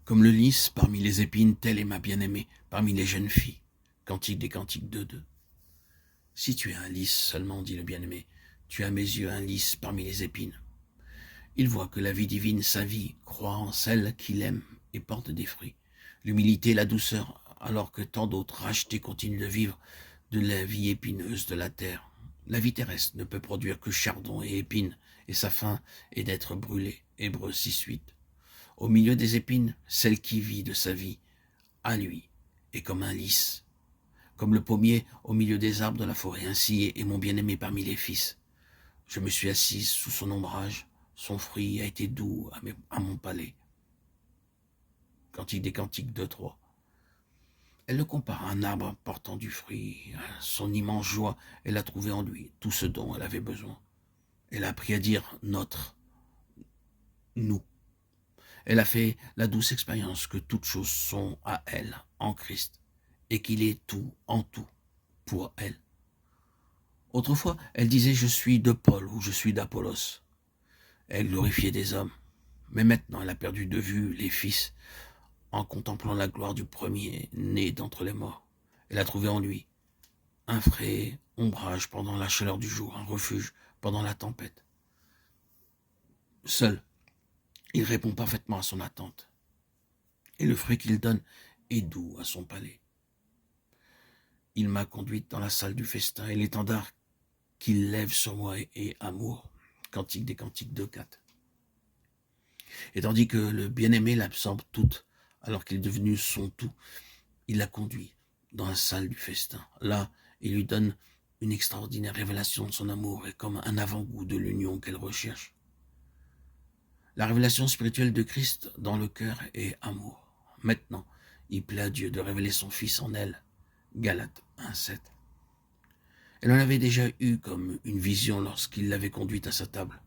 Comme le lys parmi les épines, telle est ma bien-aimée parmi les jeunes filles. Cantique des Cantiques 2:2. Si tu es un lys seulement, dit le bien-aimé, tu es à mes yeux un lys parmi les épines. Il voit que la vie divine, sa vie, croit en celle qu'il aime et porte des fruits. L'humilité, la douceur, alors que tant d'autres rachetés continuent de vivre de la vie épineuse de la terre. La vie terrestre ne peut produire que chardon et épines, et sa fin est d'être brûlée. Hébreux 6:8. Au milieu des épines, celle qui vit de sa vie, à lui, est comme un lys, comme le pommier au milieu des arbres de la forêt. Ainsi est mon bien-aimé parmi les fils. Je me suis assise sous son ombrage, son fruit a été doux à mon palais. Cantique des Cantiques 2:3. Elle le compare à un arbre portant du fruit. Son immense joie, elle a trouvé en lui tout ce dont elle avait besoin. Elle a appris à dire notre, nous. Elle a fait la douce expérience que toutes choses sont à elle, en Christ, et qu'il est tout, en tout, pour elle. Autrefois, elle disait « je suis de Paul » ou « je suis d'Apollos ». Elle glorifiait des hommes, mais maintenant elle a perdu de vue les fils en contemplant la gloire du premier né d'entre les morts. Elle a trouvé en lui un frais ombrage pendant la chaleur du jour, un refuge pendant la tempête. Seul, il répond parfaitement à son attente, et le fruit qu'il donne est doux à son palais. Il m'a conduite dans la salle du festin, et l'étendard qu'il lève sur moi est amour. Cantique des Cantiques 2:4. Et tandis que le bien-aimé l'absorbe toute, alors qu'il est devenu son tout, il la conduit dans la salle du festin. Là, il lui donne une extraordinaire révélation de son amour et comme un avant-goût de l'union qu'elle recherche. La révélation spirituelle de Christ dans le cœur est amour. Maintenant, il plaît à Dieu de révéler son Fils en elle. Galates 1:7. Elle en avait déjà eu comme une vision lorsqu'il l'avait conduite à sa table.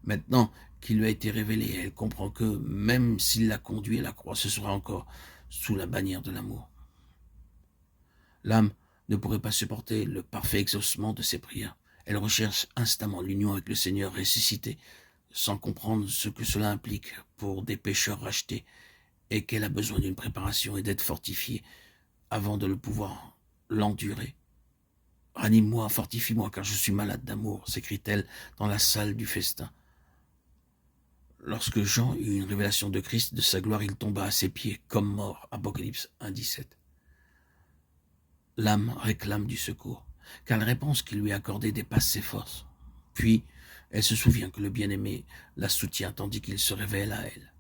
Maintenant qu'il lui a été révélé, elle comprend que, même s'il l'a conduit à la croix, ce sera encore sous la bannière de l'amour. L'âme ne pourrait pas supporter le parfait exaucement de ses prières. Elle recherche instamment l'union avec le Seigneur ressuscité, sans comprendre ce que cela implique pour des pécheurs rachetés, et qu'elle a besoin d'une préparation et d'être fortifiée avant de le pouvoir l'endurer. « Ranime-moi, fortifie-moi, car je suis malade d'amour », s'écrie-t-elle dans la salle du festin. Lorsque Jean eut une révélation de Christ, de sa gloire, il tomba à ses pieds, comme mort. Apocalypse 1:17. L'âme réclame du secours, car la réponse qui lui est accordée dépasse ses forces. Puis, elle se souvient que le bien-aimé la soutient tandis qu'il se révèle à elle.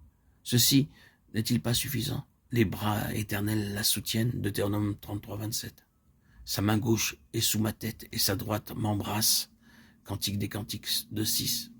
Ceci n'est-il pas suffisant? Les bras éternels la soutiennent, Deutéronome 33:27. Sa main gauche est sous ma tête et sa droite m'embrasse, Cantique des Cantiques 2:6.